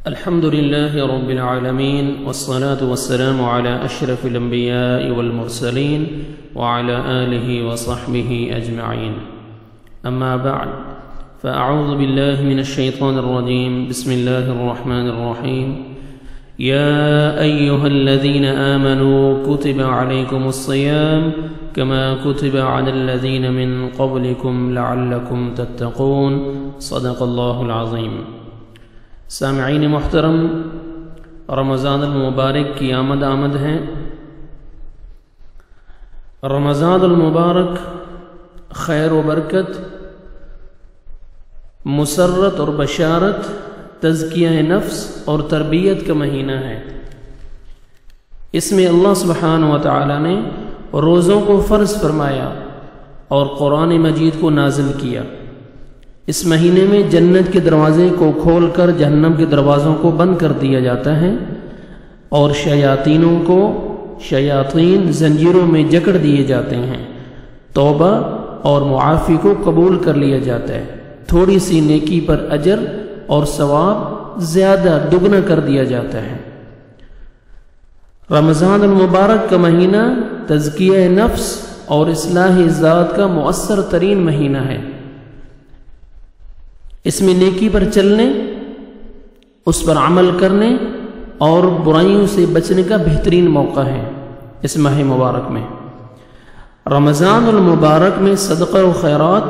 الحمد لله رب العالمين والصلاة والسلام على أشرف الأنبياء والمرسلين وعلى آله وصحبه أجمعين. أما بعد فأعوذ بالله من الشيطان الرجيم. بسم الله الرحمن الرحيم. يا أيها الذين آمنوا كتب عليكم الصيام كما كتب على الذين من قبلكم لعلكم تتقون. صدق الله العظيم. سامعین محترم، رمضان المبارک کی آمد ہے۔ رمضان المبارک خیر و برکت، مسرت اور بشارت، تزکیہ نفس اور تربیت کا مہینہ ہے۔ اس میں اللہ سبحانہ و تعالی نے روزوں کو فرض فرمایا اور قرآن مجید کو نازل کیا۔ اس مہینے میں جنت کے دروازے کو کھول کر جہنم کے دروازوں کو بند کر دیا جاتا ہے اور شیاطین زنجیروں میں جکڑ دیے جاتے ہیں۔ توبہ اور معافی کو قبول کر لیا جاتا ہے۔ تھوڑی سی نیکی پر اجر اور ثواب زیادہ دگنا کر دیا جاتا ہے۔ رمضان المبارک کا مہینہ تزکیہ نفس اور اصلاح ذات کا مؤثر ترین مہینہ ہے۔ اس میں نیکی پر چلنے، اس پر عمل کرنے اور برائیوں سے بچنے کا بہترین موقع ہے۔ اس ماہ مبارک میں، رمضان المبارک میں صدقہ و خیرات،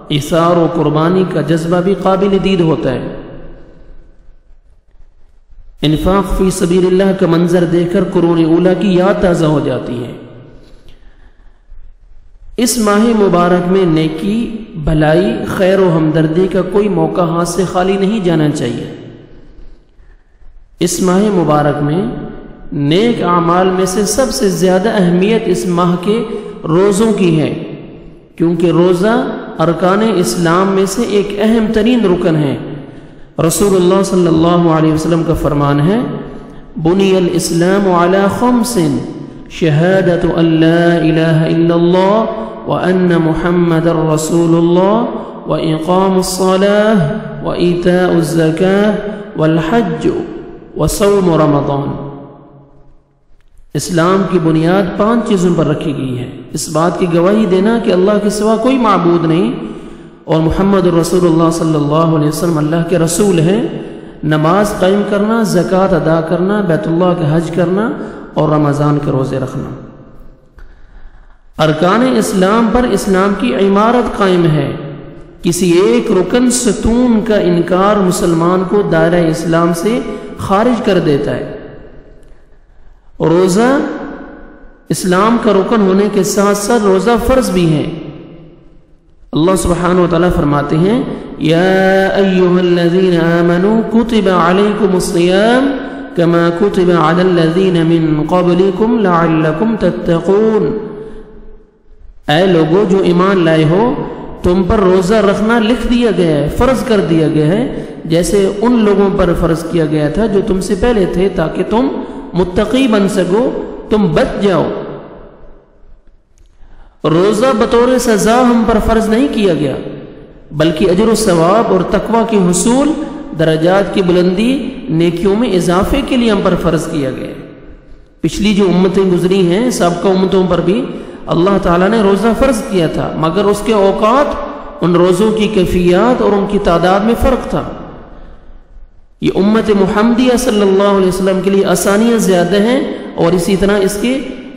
ایثار و قربانی کا جذبہ بھی قابل دید ہوتا ہے۔ انفاق فی سبیل اللہ کا منظر دیکھ کر قرون اولیٰ کی یاد تازہ ہو جاتی ہے۔ اس ماہ مبارک میں نیکی، بھلائی، خیر و ہمدردی کا کوئی موقع ہاتھ سے خالی نہیں جانا چاہیے۔ اس ماہ مبارک میں نیک اعمال میں سے سب سے زیادہ اہمیت اس ماہ کے روزوں کی ہے، کیونکہ روزہ ارکان اسلام میں سے ایک اہم ترین رکن ہے۔ رسول اللہ صلی اللہ علیہ وسلم کا فرمان ہے، بنی الاسلام علی خمس، شہادت ان لا الہ الا اللہ وأن محمد رسول الله وإقام الصلاة وإيتاء الزكاة والحج وصوم رمضان۔ اسلام کی بنیاد 5 چیزوں پر رکھی گئی ہے۔ اس بات کی گواہی دینا کہ اللہ کے سوا کوئی معبود نہیں اور محمد رسول اللہ صلی اللہ علیہ وسلم اللہ کے رسول ہیں، نماز قائم کرنا، زکوٰۃ ادا کرنا، بیت اللہ کا حج کرنا اور رمضان کے روزے رکھنا۔ ارکان اسلام پر اسلام کی عمارت قائم ہے۔ کسی ایک رکن ستون کا انکار مسلمان کو دائرہ اسلام سے خارج کر دیتا ہے۔ روزہ اسلام کا رکن ہونے کے ساتھ ساتھ روزہ فرض بھی ہے۔ اللہ سبحانہ وتعالی فرماتے ہیں، یا ایھا الذین آمنوا کتب علیکم الصیام کما کتب علی الذین من قبلکم لعلکم تتقون۔ اے لوگو جو ایمان لائے ہو، تم پر روزہ رکھنا لکھ دیا گیا ہے، فرض کر دیا گیا ہے، جیسے ان لوگوں پر فرض کیا گیا تھا جو تم سے پہلے تھے، تاکہ تم متقی بن سکو، تم بچ جاؤ۔ روزہ بطور سزا ہم پر فرض نہیں کیا گیا، بلکہ اجر و ثواب اور تقوی کے حصول، درجات کی بلندی، نیکیوں میں اضافے کے لیے ہم پر فرض کیا گیا۔ پچھلی جو امتیں گزری ہیں، سابقہ امتوں پر بھی اللہ تعالیٰ نے روزہ فرض کیا تھا، مگر اس کے اوقات، ان روزوں کی کیفیات اور ان کی تعداد میں فرق تھا۔ یہ امت محمدیہ صلی اللہ علیہ وسلم کے لیے آسانیاں زیادہ ہیں اور اسی طرح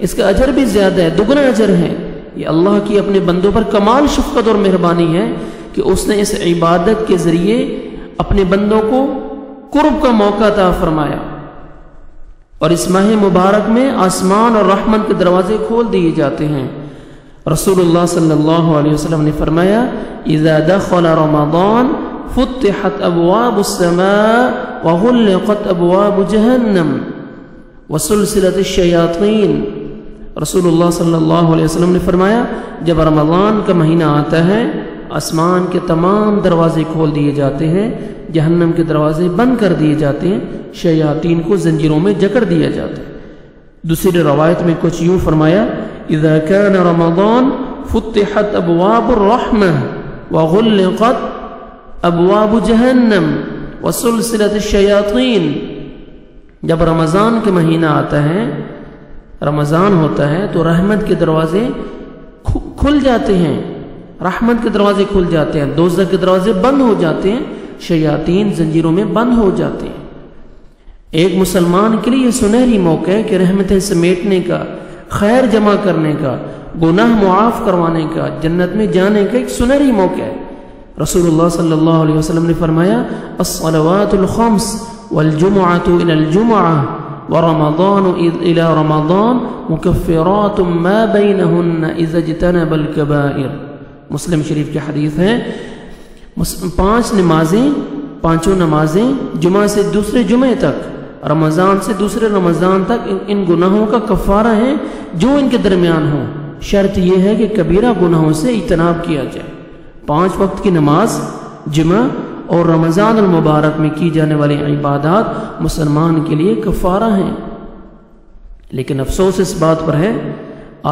اس کا اجر بھی زیادہ ہے، دگنا اجر ہے۔ یہ اللہ کی اپنے بندوں پر کمال شفقت اور مہربانی ہے کہ اس نے اس عبادت کے ذریعے اپنے بندوں کو قرب کا موقع عطا فرمایا۔ اور اس ماہ مبارک میں آسمان اور رحمت کے دروازے کھول دیے جاتے ہیں۔ رسول اللہ صلی اللہ علیہ وسلم نے فرمایا، اذا دخل رمضان فتحت ابواب السماء وغلقت ابواب جہنم وسلسلت الشیاطین۔ رسول اللہ صلی اللہ علیہ وسلم نے فرمایا، جب رمضان کا مہینہ آتا ہے، آسمان کے تمام دروازے کھول دیے جاتے ہیں، جہنم کے دروازے بند کر دیے جاتے ہیں، شیاطین کو زنجیروں میں جکڑ دیا جاتا ہے۔ دوسری روایت میں کچھ یوں فرمایا، اذا كان رمضان فتحت ابواب الرحمہ وغلقت ابواب جہنم وسلسلۃ الشیاطین، جب رمضان کے مہینہ آتا ہے، رمضان ہوتا ہے تو رحمت کے دروازے کھل جاتے ہیں، رحمت کے دروازے کھل جاتے ہیں، دوزخ کے دروازے بند ہو جاتے ہیں، شیاطین زنجیروں میں بند ہو جاتے ہیں۔ ایک مسلمان کے لیے یہ سنہری موقع ہے کہ رحمتیں سمیٹنے کا، خیر جمع کرنے کا، گناہ معاف کروانے کا، جنت میں جانے کا ایک سنہری موقع ہے۔ رسول اللہ صلی اللہ علیہ وسلم نے فرمایا الصلوات الخمس والجمعۃ الی الجمعہ ورمضان الی رمضان مکفرات ما بینہن اذا اجتنب الکبائر۔ مسلم شریف کی حدیث ہے، پانچوں نمازیں جمعہ سے دوسرے جمعے تک، رمضان سے دوسرے رمضان تک ان گناہوں کا کفارہ ہے جو ان کے درمیان ہوں۔ شرط یہ ہے کہ کبیرہ گناہوں سے اجتناب کیا جائے۔ 5 وقت کی نماز، جمعہ اور رمضان المبارک میں کی جانے والی عبادات مسلمان کے لیے کفارہ ہیں۔ لیکن افسوس اس بات پر ہے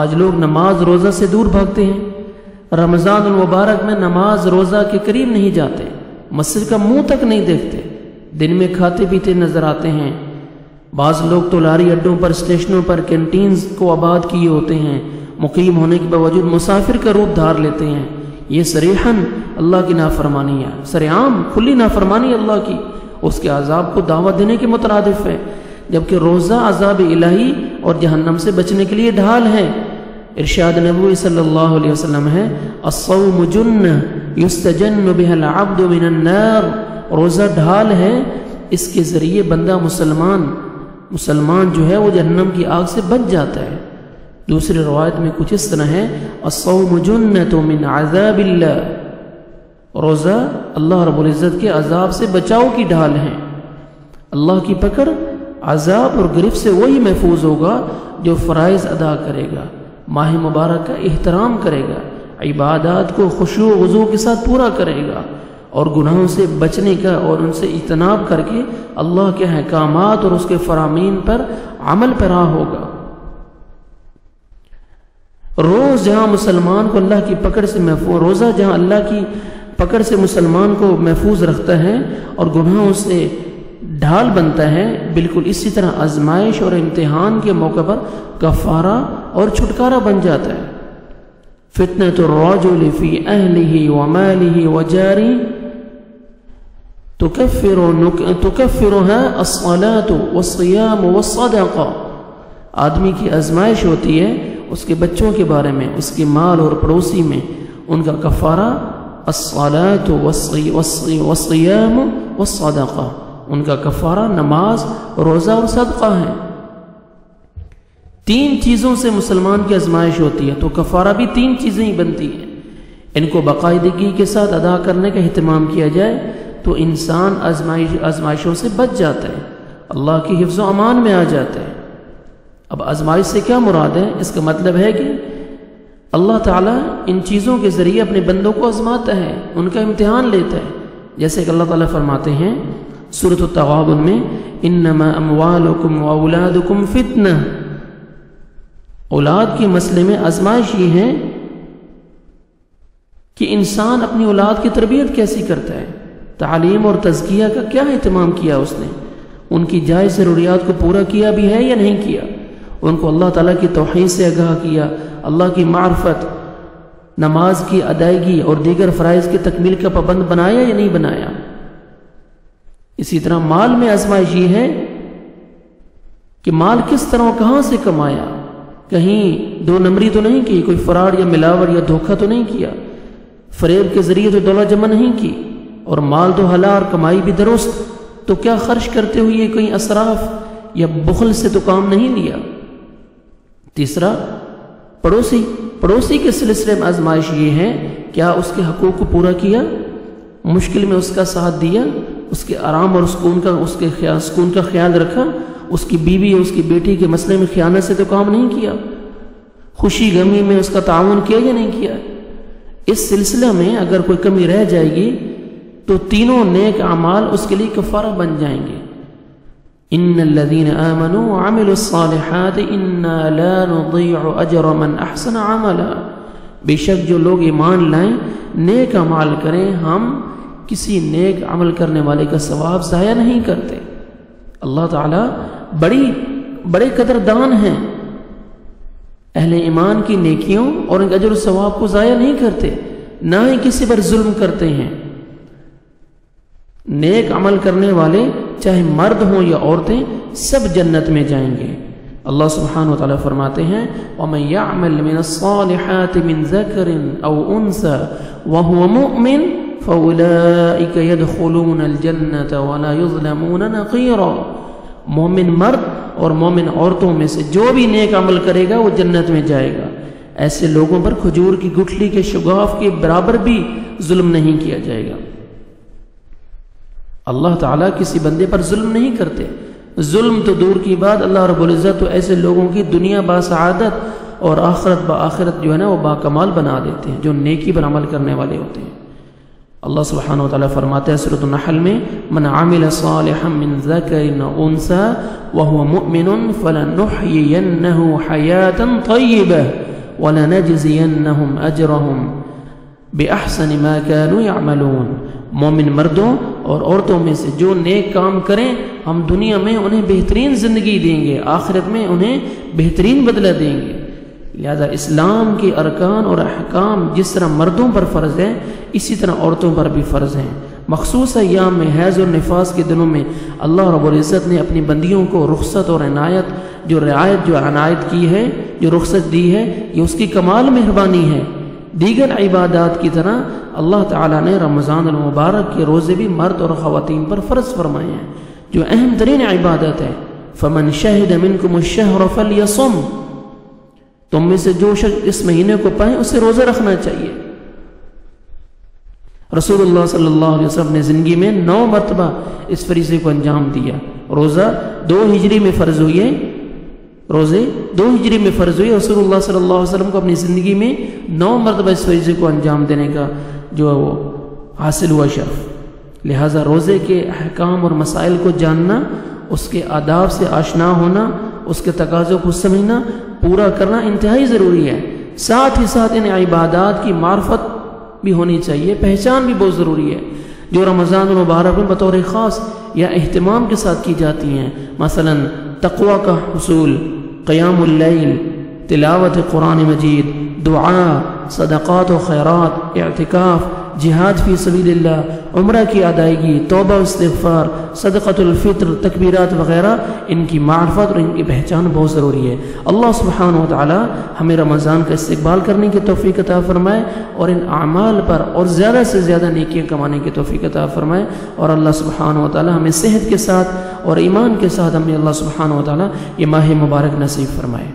آج لوگ نماز روزہ سے دور بھاگتے ہیں، رمضان المبارک میں نماز روزہ کے قریب نہیں جاتے، مسجد کا منہ تک نہیں دیکھتے، دن میں کھاتے پیتے نظر آتے ہیں۔ بعض لوگ تو لاری اڈوں پر، اسٹیشنوں پر، کینٹینز کو آباد کیے ہوتے ہیں، مقیم ہونے کے باوجود مسافر کا روپ دھار لیتے ہیں۔ یہ صریحاً اللہ کی نافرمانی ہے، سرعام کھلی نافرمانی اللہ کی، اس کے عذاب کو دعوت دینے کے مترادف ہے، جبکہ روزہ عذاب الہی اور جہنم سے بچنے کے لیے ڈھال ہے۔ ارشاد نبوی صلی اللہ علیہ وسلم ہے الصوم جنہ یستجن بها العبد من النار، روزہ ڈھال ہے، اس کے ذریعے بندہ مسلمان جو ہے وہ جہنم کی آگ سے بچ جاتا ہے۔ دوسری روایت میں کچھ اس طرح ہے الصوم جنۃ من عذاب اللہ، روزہ اللہ رب العزت کے عذاب سے بچاؤ کی ڈھال ہے۔ اللہ کی پکڑ، عذاب اور گرفت سے وہی محفوظ ہوگا جو فرائض ادا کرے گا، ماہ مبارک کا احترام کرے گا، عبادات کو خشوع و خضوع کے ساتھ پورا کرے گا، اور گناہوں سے بچنے کا اور ان سے اجتناب کر کے اللہ کے احکامات اور اس کے فرامین پر عمل پیرا ہوگا۔ روز جہاں مسلمان کو اللہ کی پکڑ سے محفوظ، روزہ جہاں اللہ کی پکڑ سے مسلمان کو محفوظ رکھتا ہے اور گناہوں سے ڈھال بنتا ہے، بالکل اسی طرح آزمائش اور امتحان کے موقع پر کفارہ اور چھٹکارا بن جاتا ہے۔ فتنة الرجل في أهله وماله وجاره تكفرها الصلاة والصيام والصدقة، آدمی کی آزمائش ہوتی ہے اس کے بچوں کے بارے میں، اس کے مال اور پڑوسی میں، ان کا کفارہ الصلاة والصيام والصدقة، ان کا کفارہ نماز، روزہ اور صدقہ ہے۔ 3 چیزوں سے مسلمان کی آزمائش ہوتی ہے، تو کفارہ بھی 3 چیزیں ہی بنتی ہیں۔ ان کو باقاعدگی کے ساتھ ادا کرنے کا اہتمام کیا جائے تو انسان آزمائشوں سے بچ جاتا ہے، اللہ کی حفظ و امان میں آ جاتا ہے۔ اب آزمائش سے کیا مراد ہے؟ اس کا مطلب ہے کہ اللہ تعالیٰ ان چیزوں کے ذریعے اپنے بندوں کو آزماتا ہے، ان کا امتحان لیتا ہے، جیسے کہ اللہ تعالیٰ فرماتے ہیں سورۃ التغابن میں انما اموالکم واولادکم فتنہ، اولاد کے مسئلے میں آزمائش یہ ہے کہ انسان اپنی اولاد کی تربیت کیسی کرتا ہے، تعلیم اور تزکیہ کا کیا اہتمام کیا اس نے، ان کی جائز ضروریات کو پورا کیا بھی ہے یا نہیں کیا، ان کو اللہ تعالیٰ کی توحید سے آگاہ کیا، اللہ کی معرفت، نماز کی ادائیگی اور دیگر فرائض کی تکمیل کا پابند بنایا یا نہیں بنایا۔ اسی طرح مال میں آزمائش یہ ہے کہ مال کس طرح و کہاں سے کمایا، کہیں 2 نمبری تو نہیں کی، کوئی فراڈ یا ملاوٹ یا دھوکہ تو نہیں کیا، فریب کے ذریعے تو دولت جمع نہیں کی، اور مال تو حلال اور کمائی بھی درست، تو کیا خرچ کرتے ہوئے کہیں اسراف یا بخل سے تو کام نہیں لیا۔ تیسرا پڑوسی کے سلسلے میں آزمائش یہ ہے کیا اس کے حقوق کو پورا کیا، مشکل میں اس کا ساتھ دیا، اس کے آرام اور سکون کا خیال رکھا، اس کی بیوی اور اس کی بیٹی کے مسئلے میں خیانت سے تو کام نہیں کیا، خوشی غمی میں اس کا تعاون کیا یا نہیں کیا۔ اس سلسلہ میں اگر کوئی کمی رہ جائے گی تو تینوں نیک اعمال اس کے لیے کفارہ بن جائیں گے۔ ان الذين آمنوا وعملوا الصالحات انا لا نضيع اجر من احسن عملا، بے شک جو لوگ ایمان لائیں، نیک اعمال کریں، ہم کسی نیک عمل کرنے والے کا ثواب ضائع نہیں کرتے۔ اللہ تعالیٰ بڑے قدردان ہیں، اہل ایمان کی نیکیوں اور ان کے اجر و ثواب کو ضائع نہیں کرتے، نہ ہی کسی پر ظلم کرتے ہیں۔ نیک عمل کرنے والے چاہے مرد ہوں یا عورتیں سب جنت میں جائیں گے۔ اللہ سبحانہ وتعالیٰ فرماتے ہیں وَمَن يَعْمَلْ مِنَ الصَّالِحَاتِ مِن ذَكَرٍ أَوْ أُنثَىٰ وَهُوَ مُؤْمِنٌ فَأُولَٰئِكَ يَدْخُلُونَ الْجَنَّةَ وَلَا يُظْلَمُونَ نَقِيرًا۔ مومن مرد اور مومن عورتوں میں سے جو بھی نیک عمل کرے گا وہ جنت میں جائے گا۔ ایسے لوگوں پر کھجور کی گٹھلی کے شگاف کے برابر بھی ظلم نہیں کیا جائے گا۔ اللہ تعالیٰ کسی بندے پر ظلم نہیں کرتے۔ ظلم تو دور کی بات، اللہ رب العزت تو ایسے لوگوں کی دنیا باسعادت اور آخرت بآخرت جو ہے نا وہ باکمال بنا دیتے ہیں، جو نیکی پر عمل کرنے والے ہوتے ہیں۔ اللہ سبحانہ وتعالیٰ فرماتے ہیں سورۃ النحل میں من عمل صالحا من ذکر او انثى وهو مؤمن فلنحيينه حياة طیبة ولنجزینهم اجرهم باحسن ما كانوا يعملون۔ مومن مردوں اور عورتوں میں سے جو نیک کام کریں ہم دنیا میں انہیں بہترین زندگی دیں گے، آخرت میں انہیں بہترین بدلہ دیں گے۔ لہذا اسلام کے ارکان اور احکام جس طرح مردوں پر فرض ہیں اسی طرح عورتوں پر بھی فرض ہیں۔ مخصوص ایام میں حیض اور نفاس کے دنوں میں اللہ رب العزت نے اپنی بندیوں کو رخصت اور رعایت جو عنایت کی ہے، جو رخصت دی ہے، یہ اس کی کمال مہربانی ہے۔ دیگر عبادات کی طرح اللہ تعالیٰ نے رمضان المبارک کے روزے بھی مرد اور خواتین پر فرض فرمائے ہیں، جو اہم ترین عبادت ہے۔ فمن شہد منکم الشہر فلیصم، تم میں سے جو شخص اس مہینے کو پائے اسے روزہ رکھنا چاہیے۔ رسول اللہ صلی اللہ علیہ وسلم نے زندگی میں 9 مرتبہ اس فریضے کو انجام دیا۔ روزہ 2 ہجری میں فرض ہوئی ہے، روزے 2 ہجری میں فرض ہوئی، رسول اللہ صلی اللہ علیہ وسلم کو اپنی زندگی میں 9 مرتبہ اس فریضے کو انجام دینے کا جو ہے وہ حاصل ہوا شرف۔ لہٰذا روزے کے احکام اور مسائل کو جاننا، اس کے آداب سے آشنا ہونا، اس کے تقاضوں کو سمجھنا، پورا کرنا انتہائی ضروری ہے۔ ساتھ ہی ساتھ ان عبادات کی معرفت بھی ہونی چاہیے، پہچان بھی بہت ضروری ہے، جو رمضان المبارک میں بطور خاص یا اہتمام کے ساتھ کی جاتی ہیں۔ مثلا تقوی کا حصول، قیام اللیل، تلاوت قرآن مجید، دعا، صدقات و خیرات، اعتکاف، جہاد فی سبیل اللہ، عمرہ کی ادائیگی، توبہ و استغفار، صدقۃ الفطر، تکبیرات وغیرہ، ان کی معرفت اور ان کی پہچان بہت ضروری ہے۔ اللہ سبحانہ و تعالی ہمیں رمضان کا استقبال کرنے کی توفیق عطا فرمائے اور ان اعمال پر اور زیادہ سے زیادہ نیکیاں کمانے کی توفیق عطا فرمائے، اور اللہ سبحانہ و تعالی ہمیں صحت کے ساتھ اور ایمان کے ساتھ ہمیں اللہ سبحانہ و تعالی یہ ماہ مبارک نصیب فرمائے۔